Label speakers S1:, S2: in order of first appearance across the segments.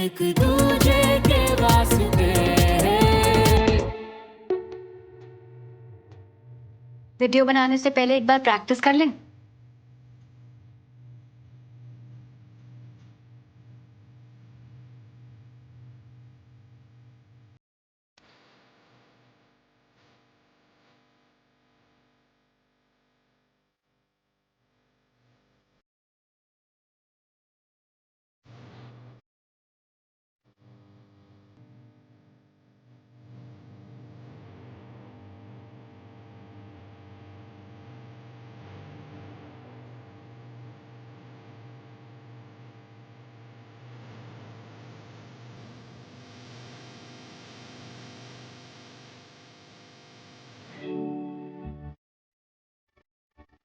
S1: एक दूजे के वास्ते।
S2: वीडियो बनाने से पहले एक बार प्रैक्टिस कर लें।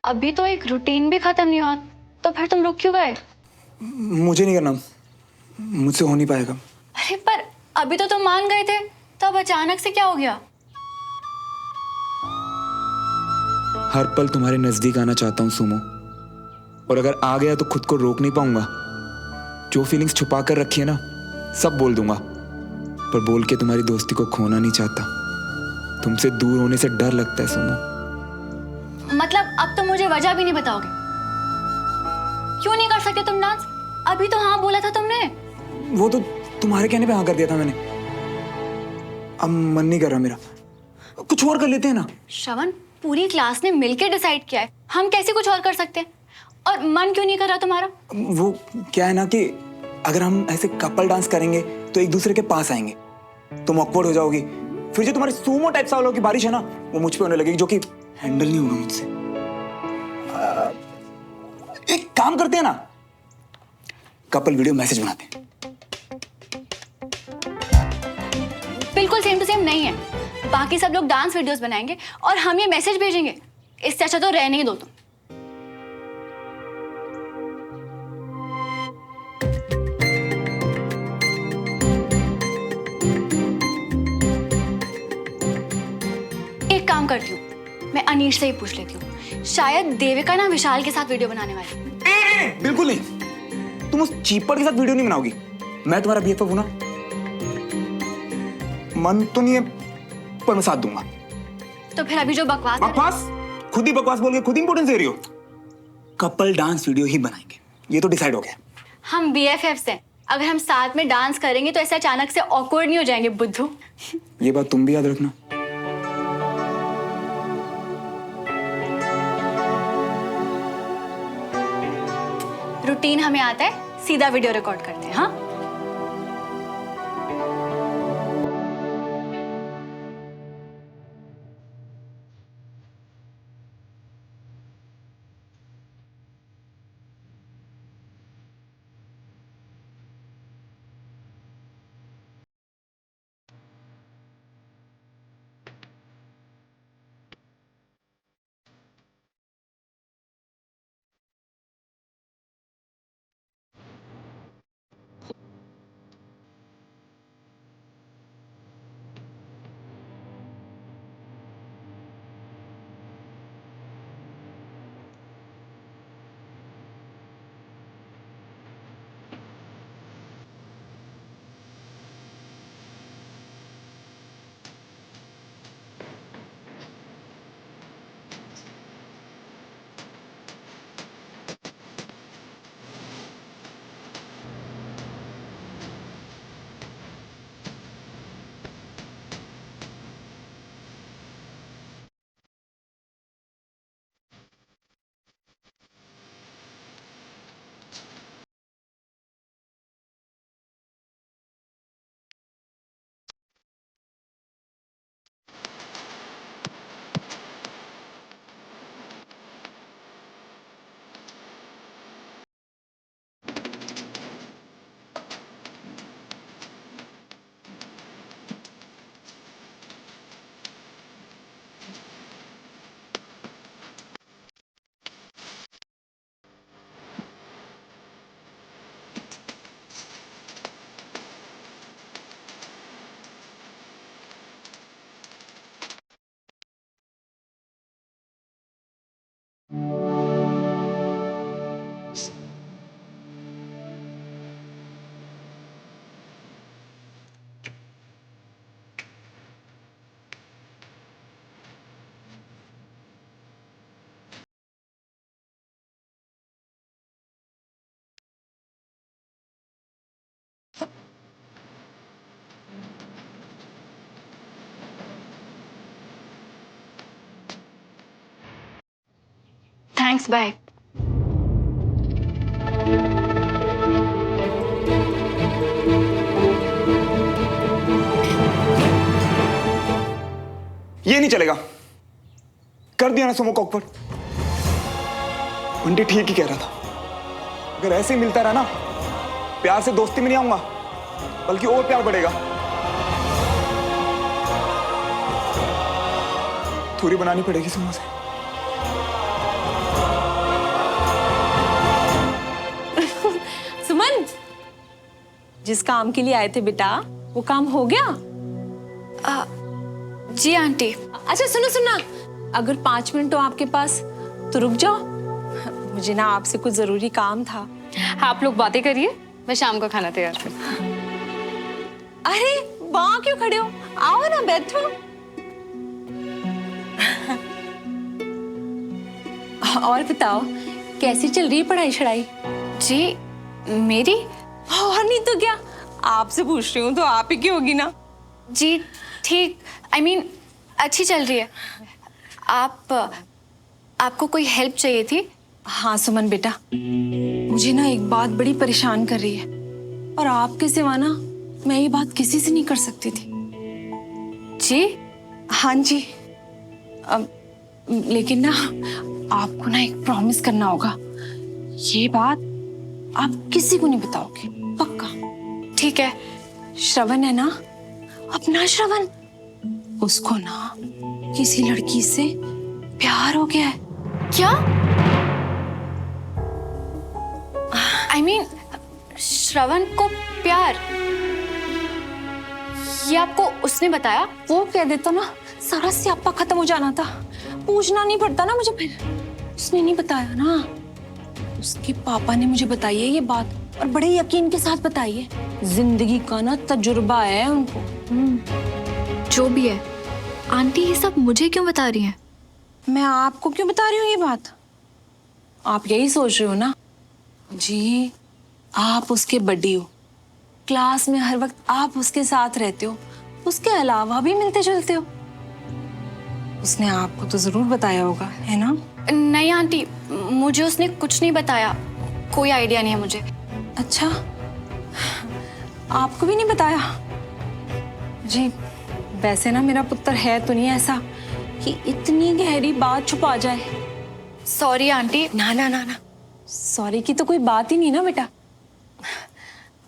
S2: अभी तो एक रूटीन भी खत्म नहीं हुआ, तो फिर तुम रुक क्यों गए?
S3: मुझे नहीं करना, मुझसे हो नहीं पाएगा।
S2: अरे पर अभी तो तुम मान गए थे, तो अब अचानक से क्या हो गया?
S3: हर पल तुम्हारे नजदीक आना चाहता हूँ सुमो, और अगर आ गया तो खुद को रोक नहीं पाऊंगा। जो फीलिंग्स छुपा कर रखी है ना, सब बोल दूंगा, पर बोल के तुम्हारी दोस्ती को खोना नहीं चाहता। तुमसे दूर होने से डर लगता है सुमो।
S2: मतलब अब तो मुझे वजह भी नहीं बताओगे? क्यों नहीं कर सकते तुम डांस? अभी तो हाँ बोला था तुमने।
S3: वो तो तुम्हारे कहने पे हाँ कर दिया था मैंने। अब मन नहीं कर रहा मेरा, कुछ और कर लेते हैं ना।
S2: श्रवण, पूरी क्लास ने मिलकर डिसाइड किया है, हम कैसे कुछ और कर सकते हैं? और मन क्यों नहीं कर रहा तुम्हारा?
S3: वो क्या है ना कि अगर हम ऐसे कपल डांस करेंगे तो एक दूसरे के पास आएंगे, तुम ऑकवर्ड हो जाओगी, फिर जो तुम्हारे सूमो टाइप सालों की बारिश है ना, वो मुझ पे होने लगेगी, जो कि हैंडल नहीं होगा मुझसे। एक काम करते हैं ना, कपल वीडियो मैसेज बनाते हैं।
S2: बिल्कुल सेम टू सेम नहीं है। बाकी सब लोग डांस वीडियोस बनाएंगे और हम ये मैसेज भेजेंगे। इससे अच्छा तो रहने ही दो तुम। एक काम करती हूँ, मैं अनीश से ही पूछ लेती हूँ। शायद देविका ना विशाल के साथ वीडियो बनाने वाली है।
S3: बिल्कुल नहीं, तुम उस चीपर के साथ वीडियो नहीं बनाओगी। मैं तुम्हारा बीएफएफ हूं ना। मन तो नहीं है, पर मैं साथ दूंगा।
S2: तो फिर अभी जो बकवास
S3: बकवास? खुद ही बकवास बोल के खुद इंपोर्टेंस दे रही हो। कपल डांस वीडियो ही बनाएंगे, ये तो डिसाइड हो गया।
S2: हम बीएफएफ्स हैं। अगर हम साथ में डांस करेंगे तो ऐसे अचानक से ऑकवर्ड नहीं हो जाएंगे बुद्धू।
S3: ये बात तुम भी याद रखना।
S2: रूटीन हमें आता है, सीधा वीडियो रिकॉर्ड करते हैं। हाँ, थैंक्स, बाय।
S3: ये नहीं चलेगा, कर दिया ना सुमो को ऑकवर्ड। बंटी ठीक ही कह रहा था, अगर ऐसे ही मिलता रहा ना, प्यार से दोस्ती में नहीं आऊंगा, बल्कि और प्यार बढ़ेगा। थोड़ी बनानी पड़ेगी सुमो से।
S4: सुमन, जिस काम के लिए आए थे बेटा, वो काम हो गया?
S2: जी आंटी।
S4: अच्छा सुनो सुनना, अगर 5 मिनट हो आपके पास तो रुक जाओ, मुझे ना आपसे कुछ जरूरी काम था।
S2: आप लोग बातें करिए, मैं शाम को खाना तैयार करूँ।
S4: अरे वहां क्यों खड़े हो, आओ ना बैठो। और बताओ कैसी चल रही है पढ़ाई शढ़ाई?
S2: जी मेरी?
S4: और नहीं तो क्या, आपसे पूछ रही हूँ तो आप ही की होगी ना।
S2: जी ठीक, I mean, अच्छी चल रही है। आपको कोई हेल्प चाहिए थी?
S4: हाँ सुमन बेटा, मुझे ना एक बात बड़ी परेशान कर रही है, और आपके सिवा ना मैं ये बात किसी से नहीं कर सकती थी।
S2: जी?
S4: हाँ जी। लेकिन ना आपको ना एक प्रॉमिस करना होगा, ये बात आप किसी को नहीं बताओगे, पक्का?
S2: ठीक है।
S4: श्रवण है ना, अपना श्रवण, उसको ना किसी लड़की से प्यार हो गया है।
S2: क्या? I mean, श्रवण को प्यार? ये आपको उसने बताया?
S4: वो कह देता ना, सारा स्यापा खत्म हो जाना था, पूछना नहीं पड़ता ना मुझे फिर। उसने नहीं बताया ना, उसके पापा ने मुझे बताई है ये बात, और बड़े यकीन के साथ बताई है। जिंदगी का ना तजुर्बा है उनको।
S2: जो भी है, आंटी ये सब मुझे क्यों बता रही हैं?
S4: मैं आपको क्यों बता रही हूँ ये बात? आप यही सोच रहे हो ना जी, आप उसके बड्डी हो, क्लास में हर वक्त आप उसके साथ रहते हो, उसके अलावा भी मिलते जुलते हो। उसने आपको तो जरूर बताया होगा, है ना?
S2: नहीं आंटी, मुझे उसने कुछ नहीं बताया, कोई आइडिया नहीं है मुझे।
S4: अच्छा, आपको भी नहीं बताया? जी वैसे ना मेरा पुत्र है तो नहीं ऐसा कि इतनी गहरी बात छुपा जाए।
S2: Sorry aunty.
S4: ना ना ना ना, सॉरी की तो कोई बात ही नहीं ना बेटा।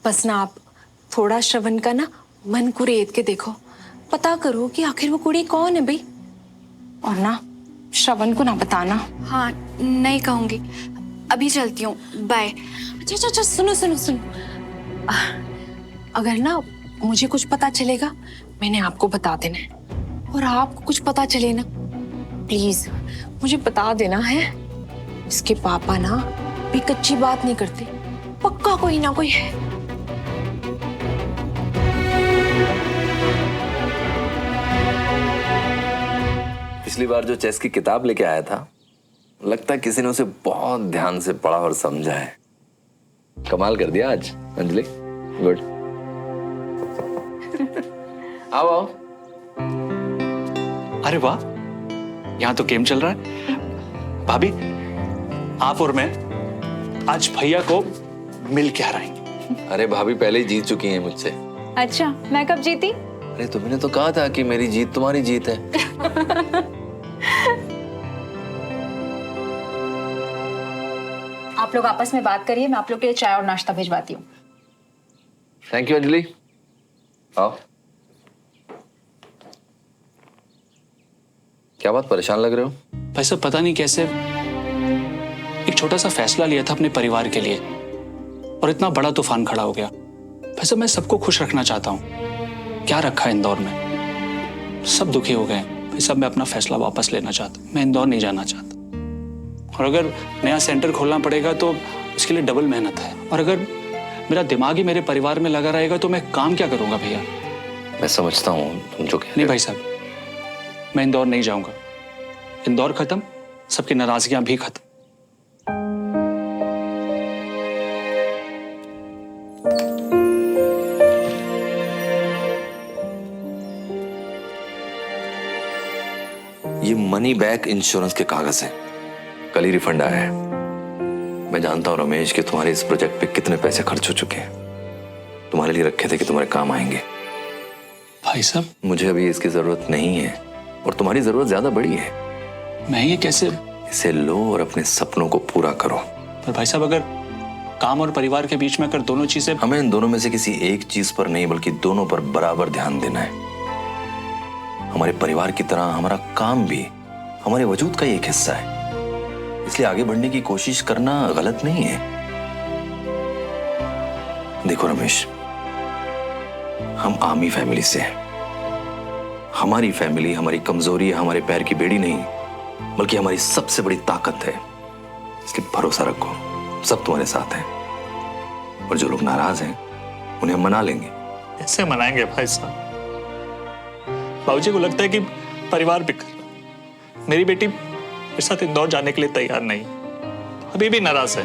S4: बस ना आप थोड़ा श्रवण का ना मन को रेत के देखो, पता करो कि आखिर वो कुड़ी कौन है भाई, और ना श्रवण को ना बताना।
S2: हाँ नहीं कहूंगी, अभी चलती हूँ, बाय।
S4: अच्छा अच्छा, सुनो सुनो सुनो, अगर ना मुझे कुछ पता चलेगा मैंने आपको बता देना है, और आपको कुछ पता चले ना प्लीज मुझे बता देना है। इसके पापा ना भी कच्ची बात नहीं करते, पक्का कोई ना कोई है।
S5: पिछली बार जो चेस की किताब लेके आया था, लगता है किसी ने उसे बहुत ध्यान से पढ़ा और समझा है। कमाल कर दिया आज अंजलि, गुड। आओ आओ।
S6: अरे वाह, यहाँ तो गेम चल रहा है। भाभी, आप और मैं आज भैया को मिल के हराएंगे।
S5: अरे भाभी पहले ही जीत चुकी हैं मुझसे।
S2: अच्छा, मैं कब जीती?
S5: अरे तुमने तो कहा था कि मेरी जीत तुम्हारी जीत है।
S7: आप लोग आपस में बात करिए, मैं आप लोग के लिए चाय और नाश्ता भिजवाती हूँ।
S5: Thank you Anjali. आओ। क्या बात, परेशान लग रहे हो?
S6: भाई साहब पता नहीं कैसे एक छोटा सा फैसला लिया था अपने परिवार के लिए, और इतना बड़ा तूफान खड़ा हो गया। भाई साहब मैं सबको खुश रखना चाहता हूँ, क्या रखा है इंदौर में, सब दुखी हो गए। भाई साहब मैं अपना फैसला वापस लेना चाहता हूँ, मैं इंदौर नहीं जाना चाहता, और अगर नया सेंटर खोलना पड़ेगा तो उसके लिए डबल मेहनत है, और अगर मेरा दिमाग ही मेरे परिवार में लगा रहेगा तो मैं काम क्या करूंगा भैया?
S5: मैं समझता हूँ तुम जो कह रहे हो।
S6: नहीं भाई साहब, मैं इंदौर नहीं जाऊंगा। इंदौर खत्म, सबकी नाराजगियां भी खत्म।
S5: ये मनी बैक इंश्योरेंस के कागज हैं, कल ही रिफंड आया है। मैं जानता हूँ रमेश कि तुम्हारे इस प्रोजेक्ट पे कितने पैसे खर्च हो चुके हैं। तुम्हारे लिए रखे थे कि तुम्हारे काम आएंगे।
S6: भाई साहब,
S5: मुझे अभी इसकी जरूरत नहीं है और तुम्हारी जरूरत ज्यादा बड़ी है।
S6: मैं ये कैसे?
S5: इसे लो और अपने सपनों को पूरा करो।
S6: पर भाई साहब, अगर काम और परिवार के बीच में अगर दोनों चीजें...
S5: हमें इन दोनों में से किसी एक चीज पर नहीं बल्कि दोनों पर बराबर ध्यान देना है। हमारे परिवार की तरह हमारा काम भी हमारे वजूद का ही एक हिस्सा है, इसलिए आगे बढ़ने की कोशिश करना गलत नहीं है। देखो रमेश, हम आर्मी फैमिली से हैं। हमारी फैमिली हमारी कमजोरी है, हमारे पैर की बेड़ी नहीं बल्कि हमारी सबसे बड़ी ताकत है। इसलिए भरोसा रखो, सब तुम्हारे साथ हैं। और जो लोग नाराज हैं उन्हें हम मना लेंगे।
S6: कैसे मनाएंगे भाई साहब? बाबूजी को लगता है कि परिवार बिखर, मेरी बेटी मेरे साथ इंदौर जाने के लिए तैयार नहीं, अभी भी नाराज है।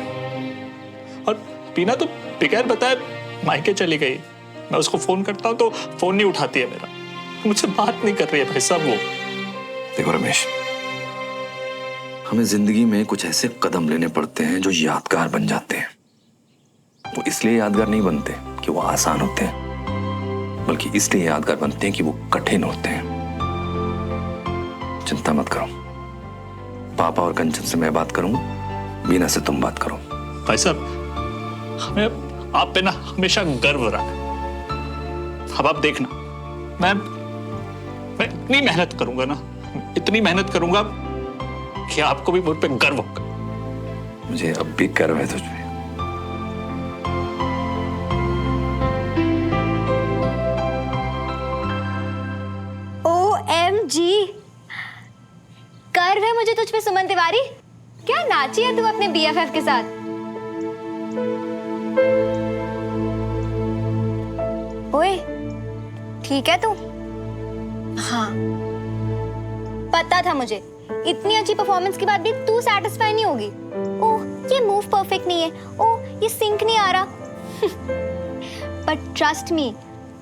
S6: और पीना तो बगैर बताए मायके चली गई। मैं उसको फोन करता हूं तो फोन नहीं उठाती है मेरा, मुझसे बात नहीं कर रही है भाई साहब वो।
S5: देखो रमेश, हमें जिंदगी में कुछ ऐसे कदम लेने पड़ते हैं जो यादगार बन जाते हैं। वो इसलिए यादगार नहीं बनते कि वो आसान होते हैं, बल्कि इसलिए यादगार बनते हैं कि वो कठिन होते हैं। चिंता मत करो, पापा और कंचन से मैं बात करूंगा, मीना से तुम बात करो।
S6: भाई साहब, हमें आप पे ना हमेशा गर्व रहा है। अब आप देखना, मैं इतनी मेहनत करूंगा ना, इतनी मेहनत करूंगा कि आपको भी मुझ पे गर्व होगा।
S5: मुझे अब भी गर्व है तुझ पे।
S2: OMG, गर्व है मुझे तुझ पे सुमन तिवारी। क्या नाची है तू अपने BFF के साथ? ओए, ठीक है तू? हाँ, पता था मुझे इतनी अच्छी परफॉर्मेंस के बाद भी तू सैटिस्फाई नहीं होगी। ओह, ये मूव परफेक्ट नहीं है, ओह ये सिंक नहीं आ रहा। बट ट्रस्ट मी,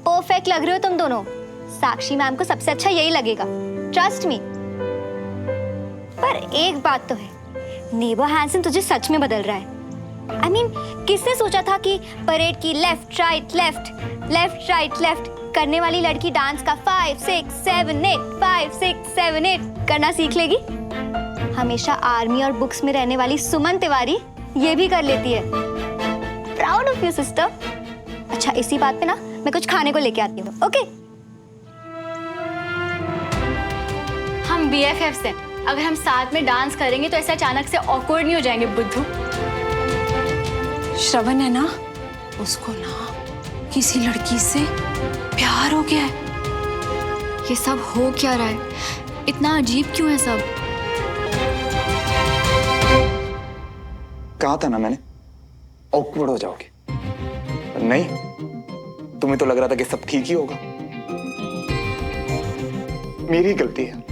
S2: परफेक्ट लग रहे हो तुम दोनों। साक्षी मैम को सबसे अच्छा यही लगेगा, ट्रस्ट मी। पर एक बात तो है, नेबा हैंसन तुझे सच में बदल रहा है। I mean, किसने सोचा था कि परेड की left right left left right left करने वाली लड़की डांस का 5 6 7 8 5 6 7 8 करना सीख लेगी। हमेशा आर्मी और बुक्स में रहने वाली सुमन तिवारी ये भी कर लेती है। Proud of you sister. अच्छा, इसी बात पे ना मैं कुछ खाने को लेके आती हूँ, ओके? हम BFFs हैं, अगर हम साथ में डांस करेंगे तो ऐसे अचानक से ऑकवर्ड नहीं हो जाएंगे बुद्धू।
S4: श्रवण है ना, उसको ना किसी लड़की से प्यार हो गया है।
S2: ये सब हो क्या रहा है? इतना अजीब क्यों है सब?
S3: कहा था ना मैंने, ऑकवर्ड हो जाओगे। नहीं, तुम्हें तो लग रहा था कि सब ठीक ही होगा। मेरी गलती है।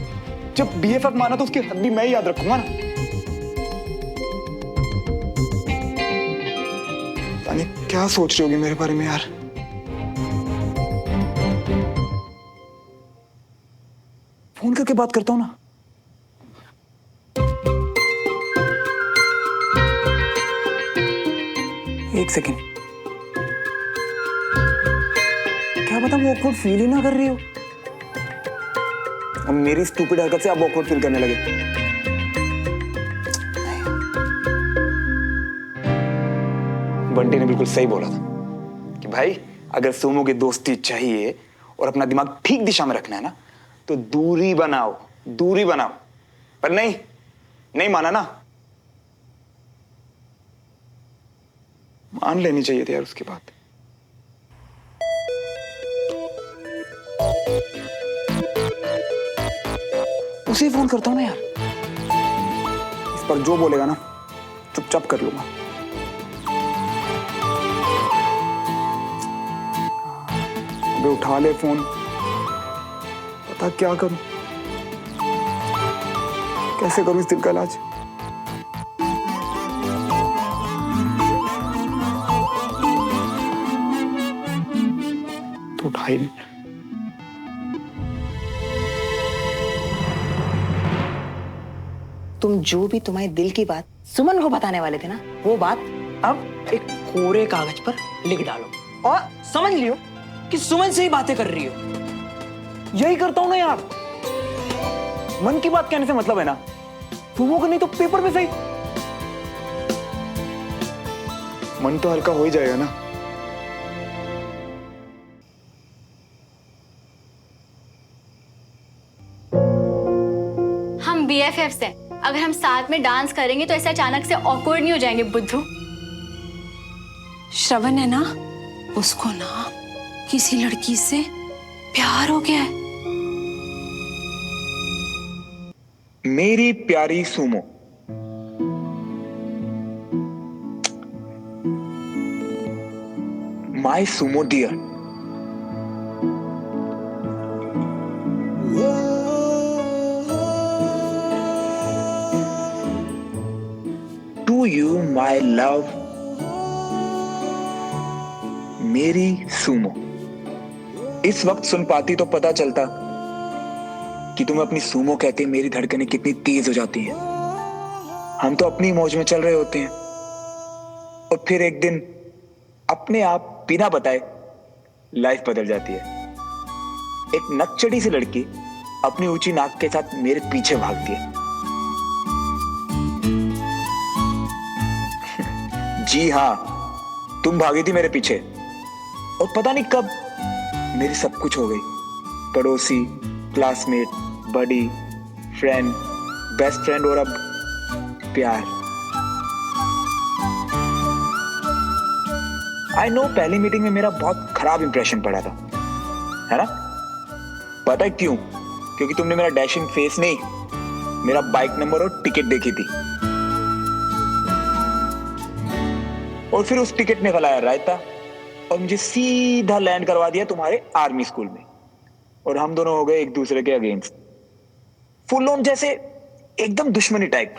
S3: जब BFF माना तो उसकी हद भी मैं ही याद रखूंगा ना। तानी, क्या सोच रही होगी मेरे बारे में यार? फोन करके बात करता हूं ना। एक सेकेंड, क्या पता वो ऑकवर्ड फील ही ना कर रही हो। अब मेरी स्टूपिड हरकत से आप ऑकवर्ड फील करने लगे। बंटी ने बिल्कुल सही बोला था कि भाई, अगर सुमो की दोस्ती चाहिए और अपना दिमाग ठीक दिशा में रखना है ना, तो दूरी बनाओ, दूरी बनाओ। पर नहीं माना ना। मान लेनी चाहिए थी यार उसकी बात। उसे फोन करता हूं ना यार। इस पर जो बोलेगा ना चुपचाप कर लूंगा। अबे उठा ले फोन। पता क्या करूं, कैसे करूं इस दिल का इलाज। तो उठा ही नहीं।
S8: तुम जो भी तुम्हारे दिल की बात सुमन को बताने वाले थे ना, वो बात अब एक कोरे कागज पर लिख डालो और समझ लियो कि सुमन से ही बातें कर रही हो।
S3: यही करता हूं ना यार, मन की बात कहने से मतलब है ना, सुमो को नहीं तो पेपर पे सही। मन तो हल्का हो ही जाएगा ना।
S2: हम BFFs हैं, अगर हम साथ में डांस करेंगे तो ऐसे अचानक से ऑकवर्ड नहीं हो जाएंगे बुद्धू।
S4: श्रवण है ना, उसको ना किसी लड़की से प्यार हो गया है।
S3: मेरी प्यारी Sumo, my Sumo dear, to you my love, मेरी सुमो। इस वक्त सुन पाती तो पता चलता कि तुम्हें अपनी सुमो कहते मेरी धड़कनें कितनी तेज हो जाती हैं। हम तो अपनी मौज में चल रहे होते हैं और फिर एक दिन अपने आप बिना बताए लाइफ बदल जाती है। एक नकचड़ी सी लड़की अपनी ऊंची नाक के साथ मेरे पीछे भागती है। जी हाँ, तुम भागी थी मेरे पीछे और पता नहीं कब मेरी सब कुछ हो गई। पड़ोसी, क्लासमेट, बडी, फ्रेंड, बेस्ट फ्रेंड और अब प्यार। आई नो पहली मीटिंग में मेरा बहुत खराब इंप्रेशन पड़ा था, है ना? पता है क्यों? क्योंकि तुमने मेरा डैशिंग फेस नहीं, मेरा बाइक नंबर और टिकट देखी थी और फिर उस टिकट ने फैलाया रायता और मुझे सीधा लैंड करवा दिया तुम्हारे आर्मी स्कूल में और हम दोनों हो गए एक दूसरे के अगेंस्ट, फुल ऑन, जैसे एकदम दुश्मनी टाइप।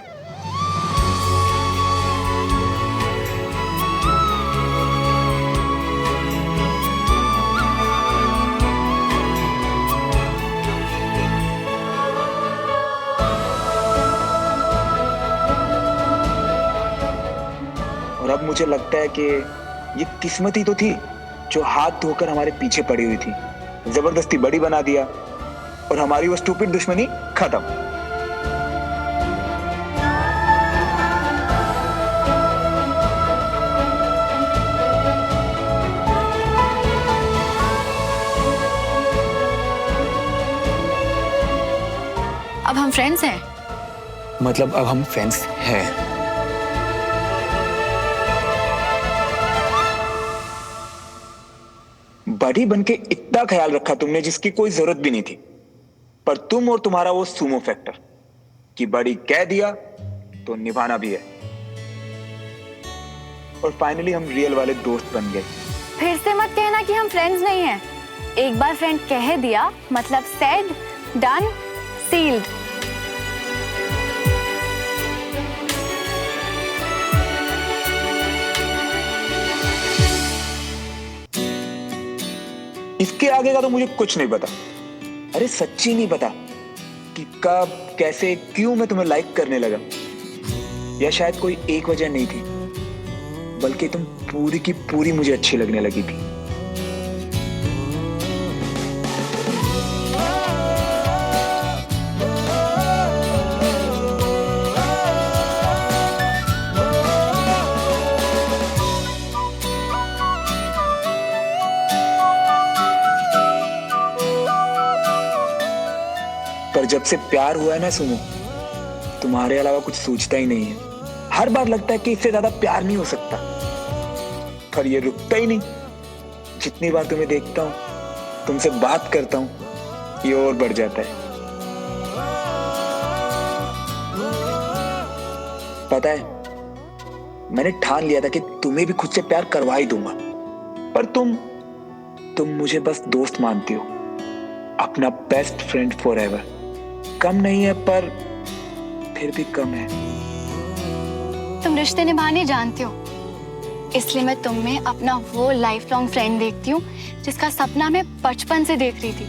S3: और अब मुझे लगता है कि ये किस्मत ही तो थी जो हाथ धोकर हमारे पीछे पड़ी हुई थी, जबरदस्ती बड़ी बना दिया और हमारी वो स्टूपिड दुश्मनी खत्म।
S2: अब हम फ्रेंड्स हैं।
S3: मतलब अब हम फ्रेंड्स हैं। बड़ी बनके इतना ख्याल रखा तुमने जिसकी कोई जरूरत भी नहीं थी, पर तुम और तुम्हारा वो सुमो फैक्टर कि बड़ी कह दिया तो निभाना भी है। और फाइनली हम रियल वाले दोस्त बन गए।
S2: फिर से मत कहना कि हम फ्रेंड्स नहीं हैं। एक बार फ्रेंड कह दिया मतलब सेड, डन, सील्ड।
S3: इसके आगे का तो मुझे कुछ नहीं पता। अरे सच्ची नहीं पता कि कब, कैसे, क्यों मैं तुम्हें लाइक करने लगा, या शायद कोई एक वजह नहीं थी, बल्कि तुम पूरी की पूरी मुझे अच्छी लगने लगी थी। पर जब से प्यार हुआ है ना सुनो, तुम्हारे अलावा कुछ सोचता ही नहीं है। हर बार लगता है कि इससे ज्यादा प्यार नहीं हो सकता, पर ये रुकता ही नहीं। जितनी बार तुम्हें देखता हूँ, तुमसे बात करता हूँ, ये और बढ़ जाता है। पता है, मैंने ठान लिया था कि तुम्हें भी खुद से प्यार करवा ही दूंगा, पर तुम मुझे बस दोस्त मानती हो, अपना बेस्ट फ्रेंड फॉरएवर। कम नहीं है पर फिर भी कम है।
S2: तुम रिश्ते निभाने जानते हो, इसलिए मैं तुम में अपना वो लाइफ लॉन्ग फ्रेंड देखती हूँ जिसका सपना मैं बचपन से देख रही थी।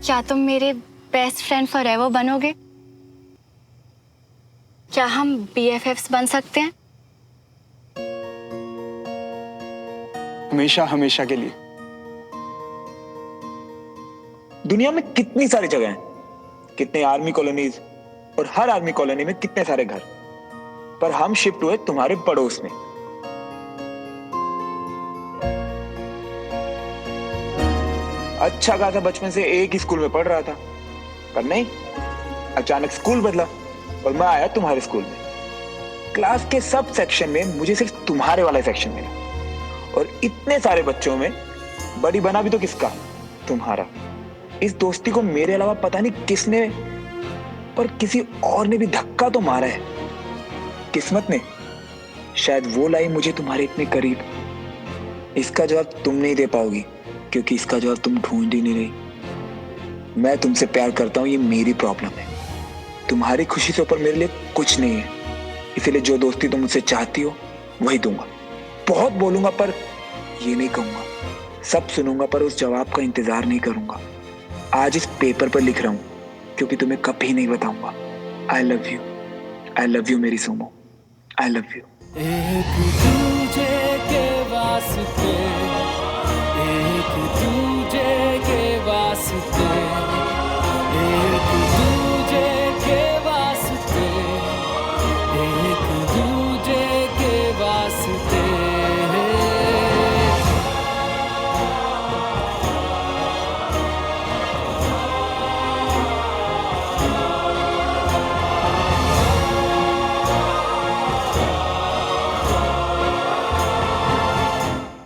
S2: क्या तुम मेरे बेस्ट फ्रेंड फॉरएवर बनोगे? क्या हम BFFs बन सकते हैं?
S3: हमेशा हमेशा के लिए। दुनिया में कितनी सारी जगह हैं, कितने आर्मी कॉलोनीज, और हर आर्मी कॉलोनी में कितने सारे घर, पर हम शिफ्ट हुए तुम्हारे पड़ोस में। अच्छा खासा बचपन से एक ही स्कूल में पढ़ रहा था, पर नहीं, अचानक स्कूल बदला और मैं आया तुम्हारे स्कूल में। क्लास के सब सेक्शन में मुझे सिर्फ तुम्हारे वाला सेक्शन मिला, और इतने सारे बच्चों में बड़ी बना भी तो किसका? तुम्हारा। इस दोस्ती को मेरे अलावा पता नहीं किसने, पर किसी और ने भी धक्का तो मारा है। किस्मत ने शायद वो लाई मुझे तुम्हारे इतने करीब। इसका जवाब तुम नहीं दे पाओगी, क्योंकि इसका जवाब तुम ढूंढ ही नहीं रही। मैं तुमसे प्यार करता हूं, ये मेरी प्रॉब्लम है। तुम्हारी खुशी से ऊपर मेरे लिए कुछ नहीं है, इसलिए जो दोस्ती तुम मुझसे चाहती हो वही दूंगा। बहुत बोलूंगा पर ये नहीं कहूंगा, सब सुनूंगा पर उस जवाब का इंतजार नहीं करूंगा। आज इस पेपर पर लिख रहा हूं, क्योंकि तुम्हें कभी नहीं बताऊंगा। आई लव यू मेरी सुमो, आई लव यू।
S1: एक दूजे के वास्ते